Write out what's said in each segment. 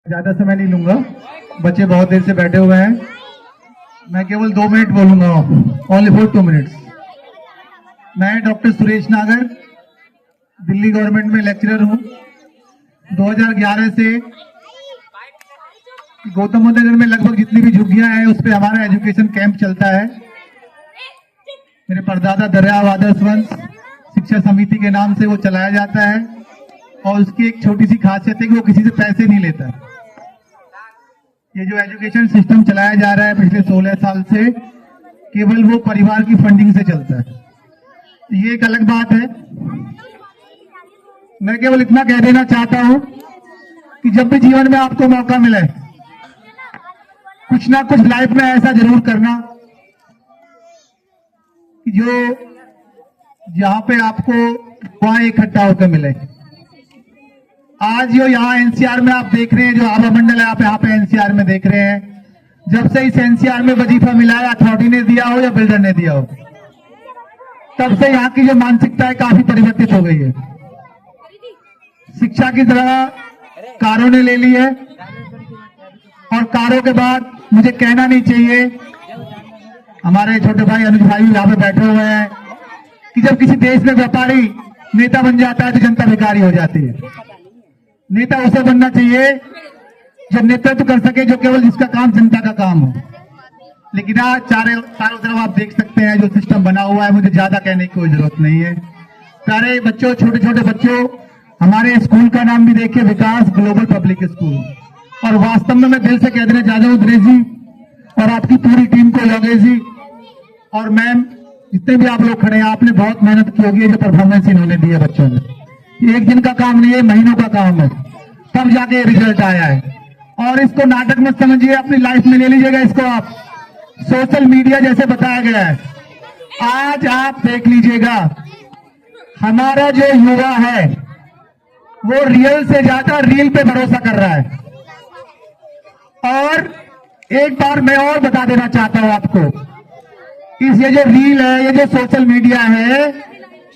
ज्यादा समय नहीं लूंगा, बच्चे बहुत देर से बैठे हुए हैं। मैं केवल 2 मिनट बोलूंगा, ओनली फॉर 2 मिनट्स। मैं डॉक्टर सुरेश नागर, दिल्ली गवर्नमेंट में लेक्चरर हूं। 2011 से गौतम बुद्ध नगर में लगभग जितनी भी झुग्गियां हैं उस पर हमारा एजुकेशन कैंप चलता है। मेरे परदादा दरियाव आदर्श वंश शिक्षा समिति के नाम से वो चलाया जाता है और उसकी एक छोटी सी खासियत है कि वो किसी से पैसे नहीं लेता। ये जो एजुकेशन सिस्टम चलाया जा रहा है पिछले 16 साल से, केवल वो परिवार की फंडिंग से चलता है। ये एक अलग बात है। मैं केवल इतना कह देना चाहता हूं कि जब भी जीवन में आपको मौका मिले, कुछ ना कुछ लाइफ में ऐसा जरूर करना कि जो जहां पे आपको वहां इकट्ठा होकर मिले। आज जो यहाँ एनसीआर में आप देख रहे हैं, जो आभा मंडल है आप यहाँ पे एनसीआर में देख रहे हैं, जब से इस एनसीआर में वजीफा मिला है, अथॉरिटी ने दिया हो या बिल्डर ने दिया हो, तब से यहाँ की जो मानसिकता है काफी परिवर्तित हो गई है। शिक्षा की तरह कारों ने ले ली है और कारों के बाद मुझे कहना नहीं चाहिए, हमारे छोटे भाई अनुज भाई यहाँ पे बैठे हुए हैं, कि जब किसी देश में व्यापारी नेता बन जाता है तो जनता भिखारी हो जाती है। नेता उसे बनना चाहिए जो नेतृत्व कर सके, जो केवल जिसका काम जनता का काम हो। लेकिन आज चारों तरफ आप देख सकते हैं जो सिस्टम बना हुआ है, मुझे ज्यादा कहने की कोई जरूरत नहीं है। सारे बच्चों, छोटे छोटे बच्चों, हमारे स्कूल का नाम भी देखिए, विकास ग्लोबल पब्लिक स्कूल। और वास्तव में मैं दिल से कह देना चाहता हूँ दिनेश जी और आपकी पूरी टीम को, योगेश जी और मैम, जितने भी आप लोग खड़े हैं, आपने बहुत मेहनत की होगी। जो परफॉर्मेंस इन्होंने दी है बच्चों ने, एक दिन का काम नहीं है, महीनों का काम है, तब जाके रिजल्ट आया है। और इसको नाटक मत समझिए, अपनी लाइफ में ले लीजिएगा इसको आप। सोशल मीडिया जैसे बताया गया है, आज आप देख लीजिएगा, हमारा जो युवा है वो रियल से ज्यादा रील पे भरोसा कर रहा है। और एक बार मैं और बता देना चाहता हूं आपको, ये जो रील है, ये जो सोशल मीडिया है,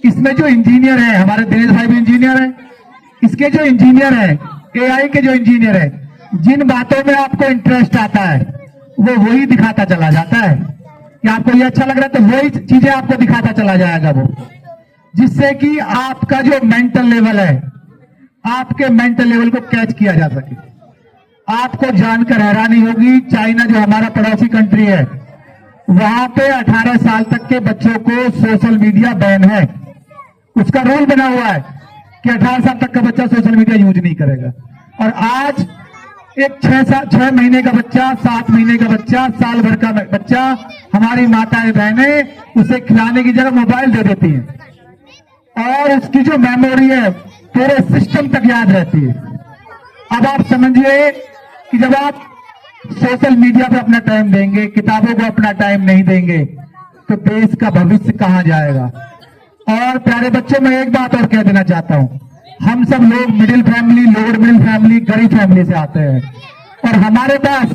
इसमें जो इंजीनियर है, हमारे दिनेश भाई भी इंजीनियर है, इसके जो इंजीनियर है, एआई के जो इंजीनियर है, जिन बातों में आपको इंटरेस्ट आता है वो वही दिखाता चला जाता है। कि आपको ये अच्छा लग रहा है तो वही चीजें आपको दिखाता चला जाएगा वो, जिससे कि आपका जो मेंटल लेवल है, आपके मेंटल लेवल को कैच किया जा सके। आपको जानकर हैरानी होगी, चाइना जो हमारा पड़ोसी कंट्री है, वहां पे 18 साल तक के बच्चों को सोशल मीडिया बैन है। उसका रूल बना हुआ है कि 18 साल तक का बच्चा सोशल मीडिया यूज नहीं करेगा। और आज एक 6 महीने का बच्चा, 7 महीने का बच्चा, साल भर का बच्चा, हमारी माताएं बहनें उसे खिलाने की जगह मोबाइल दे देती हैं और उसकी जो मेमोरी है पूरे सिस्टम तक याद रहती है। अब आप समझिए कि जब आप सोशल मीडिया पर अपना टाइम देंगे, किताबों को अपना टाइम नहीं देंगे, तो देश का भविष्य कहां जाएगा। और प्यारे बच्चों, मैं एक बात और कह देना चाहता हूं, हम सब लोग middle family, lower middle family, गरीब फैमिली से आते हैं और हमारे पास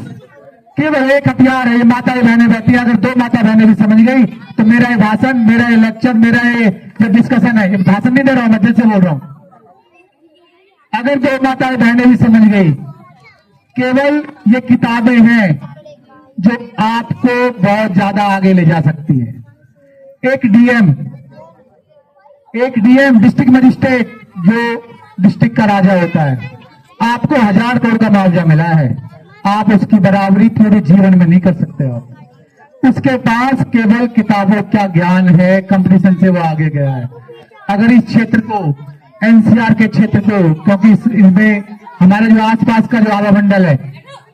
केवल एक हथियार है, ये माताएं बहनें बैठी है। अगर 2 माता बहनें भी समझ गई तो मेरा ये भाषण, मेरा ये लेक्चर, मेरा ये जो डिस्कशन है, ये भाषण नहीं दे रहा हूं, मैं दिल से बोल रहा हूं। अगर 2 माताएं बहनें भी समझ गई, केवल ये किताबें हैं जो आपको बहुत ज्यादा आगे ले जा सकती है। एक डीएम डिस्ट्रिक्ट मजिस्ट्रेट जो डिस्ट्रिक्ट का राजा होता है, आपको 1000 करोड़ का मुआवजा मिला है, आप उसकी बराबरी पूरे जीवन में नहीं कर सकते हो। उसके पास केवल किताबों का ज्ञान है, कंपटीशन से वो आगे गया है। अगर इस क्षेत्र को, एनसीआर के क्षेत्र को, क्योंकि इसमें हमारे जो आसपास का जो आभा मंडल है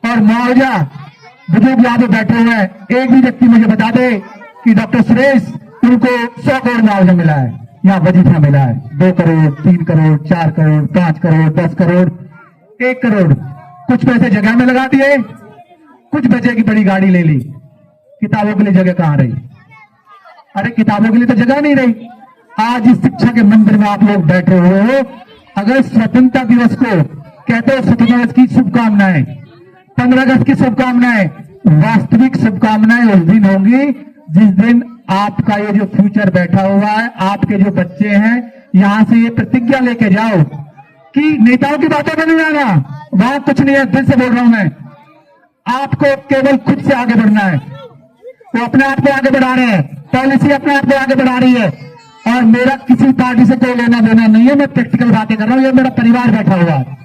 और मुआवजा, बुजुर्ग यहाँ पे बैठे हुए हैं, एक भी व्यक्ति मुझे बता दे कि डॉक्टर सुरेश उनको 100 करोड़ मुआवजा मिला है, यहाँ वजीफा मिला है, 2 करोड़, 3 करोड़, 4 करोड़, 5 करोड़, 10 करोड़, 1 करोड़, कुछ पैसे जगह में लगा दिए, कुछ बचे की बड़ी गाड़ी ले ली, किताबों के लिए जगह कहां रही? अरे किताबों के लिए तो जगह नहीं रही। आज इस शिक्षा के मंदिर में आप लोग बैठे हुए हो, अगर स्वतंत्रता दिवस को कहते हो स्वतंत्रता दिवस की शुभकामनाएं, 15 अगस्त की शुभकामनाएं, वास्तविक शुभकामनाएं उस दिन होंगी जिस दिन आपका ये जो फ्यूचर बैठा हुआ है, आपके जो बच्चे हैं, यहां से ये प्रतिज्ञा लेके जाओ कि नेताओं की बातों में नहीं आना, वहां कुछ नहीं है, दिल से बोल रहा हूं मैं। आपको केवल खुद से आगे बढ़ना है। वो अपने आप को आगे बढ़ा रहे हैं, पॉलिसी अपने आप को आगे बढ़ा रही है, और मेरा किसी पार्टी से कोई लेना देना नहीं है। मैं प्रैक्टिकल बातें कर रहा हूं, ये मेरा परिवार बैठा हुआ है।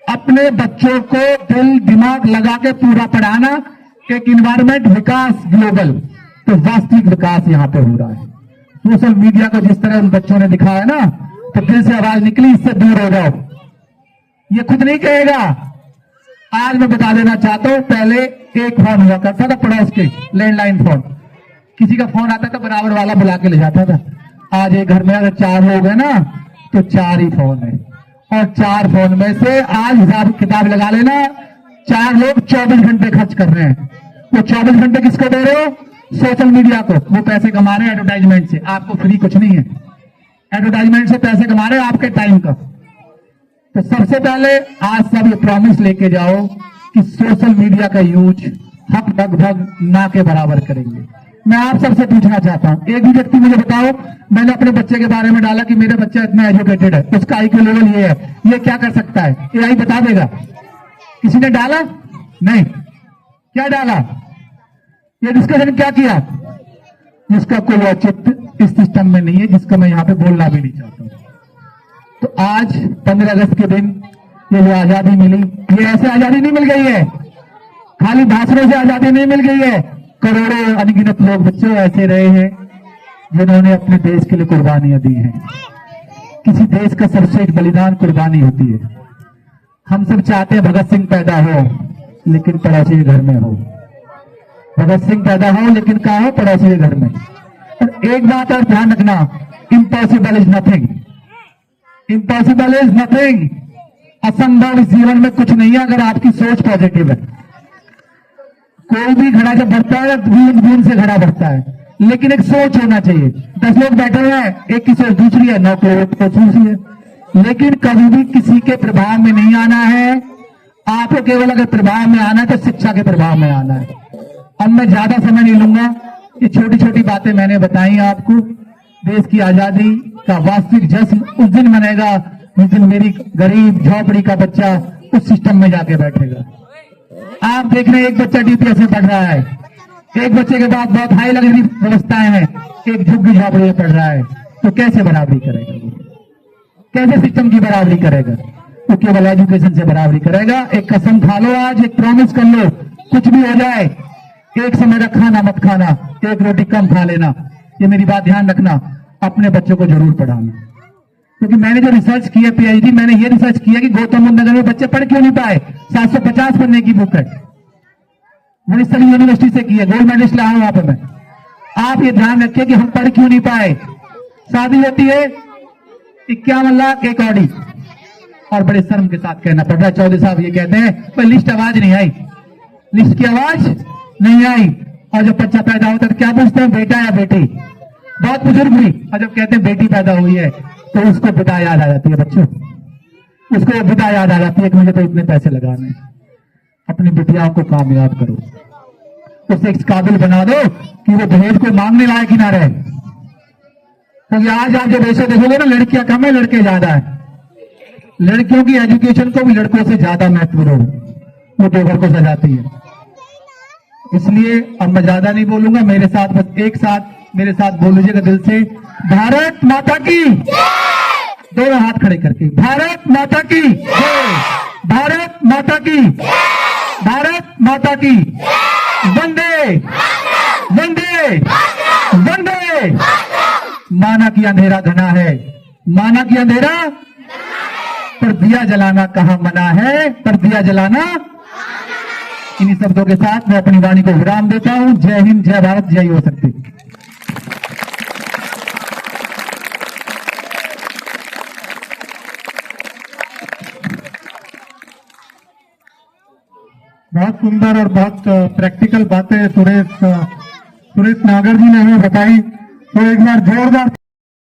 अपने बच्चों को दिल दिमाग लगा के पूरा पढ़ाना, एक इन्वायरमेंट विकास ग्लोबल, तो वास्तविक विकास यहां पे हो रहा है। सोशल मीडिया को जिस तरह उन बच्चों ने दिखाया ना, तो दिल से आवाज निकली, इससे दूर हो जाओ। ये खुद नहीं कहेगा। आज मैं बता देना चाहता हूं, पहले एक फोन हुआ करता था पड़ोस के, लैंडलाइन फोन। किसी का फोन आता था बराबर वाला बुला के ले जाता था। आज एक घर में अगर 4 लोग हैं ना, तो 4 ही फोन है, और 4 फोन में से आज हिसाब किताब लगा लेना, 4 लोग 24 घंटे खर्च कर रहे हैं। वो 24 घंटे किसको दे रहे हो? सोशल मीडिया को। वो पैसे कमा रहे हैं एडवर्टाइजमेंट से, आपको फ्री कुछ नहीं है। एडवर्टाइजमेंट से पैसे कमा रहे हैं आपके टाइम का। तो सबसे पहले आज सब ये प्रॉमिस लेके जाओ कि सोशल मीडिया का यूज हम लगभग ना के बराबर करेंगे। मैं आप सबसे पूछना चाहता हूं, एक भी व्यक्ति मुझे बताओ, मैंने अपने बच्चे के बारे में डाला कि मेरा बच्चा इतना एजुकेटेड है, उसका आईक्यू लेवल ये है, ये क्या कर सकता है, एआई बता देगा। किसी ने डाला? नहीं। क्या डाला? ये डिस्कशन क्या किया? जिसका कोई औचित्य इस सिस्टम में नहीं है, जिसको मैं यहां पे बोलना भी नहीं चाहता हूं। तो आज 15 अगस्त के दिन ये जो आजादी मिली, ये ऐसे आजादी नहीं मिल गई है, खाली भाषणों से आजादी नहीं मिल गई है। करोड़ों अनगिनत लोग बच्चों ऐसे रहे हैं जिन्होंने अपने देश के लिए कुर्बानियां दी हैं। किसी देश का सर्वश्रेष्ठ बलिदान कुर्बानी होती है। हम सब चाहते हैं भगत सिंह पैदा हो, लेकिन पड़ोसी के घर में हो। भगत सिंह पैदा हो, लेकिन कहा हो? पड़ोसी के घर में। और एक बात और ध्यान रखना, impossible is nothing. Impossible is nothing. असंभव इस जीवन में कुछ नहीं है अगर आपकी सोच पॉजिटिव है। कोई भी घड़ा जब बढ़ता है, बूंद बूंद से घड़ा बढ़ता है, लेकिन एक सोच होना चाहिए। 10 लोग बैठे हुए हैं, एक की सोच दूसरी है, 9 करोड़ की सोच दूसरी है। लेकिन कभी भी किसी के प्रभाव में नहीं आना है। आपको केवल अगर प्रभाव में आना है तो शिक्षा के प्रभाव में आना है। अब मैं ज्यादा समय नहीं लूंगा, ये छोटी छोटी बातें मैंने बताई आपको। देश की आजादी का वास्तविक जश्न उस दिन मनेगा जिस दिन मेरी गरीब झोपड़ी का बच्चा उस सिस्टम में जाके बैठेगा। आप देख रहे हैं, एक बच्चा डीपीएस में पढ़ रहा है, एक बच्चे के बाद बहुत हाई लग्जरी व्यवस्थाएं हैं, एक झुग्गी झोपड़ी में पढ़ रहा है। तो कैसे बराबरी करेगा? कैसे सिस्टम की बराबरी करेगा? तो केवल एजुकेशन से बराबरी करेगा। एक कसम खा लो, आज एक प्रॉमिस कर लो, कुछ भी हो जाए, एक समय का खाना मत खाना, एक रोटी कम खा लेना। ये मेरी बात ध्यान रखना, अपने बच्चों को जरूर पढ़ाना। क्योंकि मैंने जो रिसर्च किया पीएचडी, मैंने ये रिसर्च किया कि गौतम बुद्ध नगर में बच्चे पढ़ क्यों नहीं पाए। 750 पन्ने की बुक है, मणिस्थली यूनिवर्सिटी से की है, गोल्ड मेडलिस्ट लाया वहां पर मैं। आप ये ध्यान रखिए कि हम पढ़ क्यों नहीं पाए। शादी होती है 51 लाख एक ऑडी, और बड़े शर्म के साथ कहना पड़ रहा है, चौधरी साहब ये कहते हैं पर लिस्ट आवाज नहीं आई, लिस्ट की आवाज नहीं आई। और जब बच्चा पैदा होता है तो क्या पूछते हैं, बेटा या बेटी? बहुत बुजुर्ग हुई, और जब कहते हैं बेटी पैदा हुई है तो उसको पिता याद आ जाती है। बच्चों, उसको पिता याद आ जाती है कि मुझे तो इतने पैसे लगाने। अपनी बिटियाओं को कामयाब करो, उसे इस काबिल बना दो कि वो दहेज को मांगने लायक ही ना रहे। क्योंकि आज आप जब ऐसे देखोगे ना, लड़कियां कम है, लड़के ज्यादा है। लड़कियों की एजुकेशन को भी लड़कों से ज्यादा महत्व दो, वो देवर को सजाती है। इसलिए अब मैं ज्यादा नहीं बोलूंगा, मेरे साथ बस एक साथ मेरे साथ बोल लीजिएगा दिल से, भारत माता की, दोनों हाथ खड़े करके, भारत माता की जय, भारत माता की, भारत माता की, वंदे वंदे वंदे। माना कि अंधेरा घना है, माना कि अंधेरा, पर दिया जलाना कहां मना है, पर दिया जलाना। इन्हीं शब्दों के साथ मैं अपनी वाणी को विराम देता हूं। जय हिंद, जय भारत, जय हो सकती। बहुत सुंदर और बहुत प्रैक्टिकल बातें सुरेश नागर जी ने हमें बताई। तो एक बार जोरदार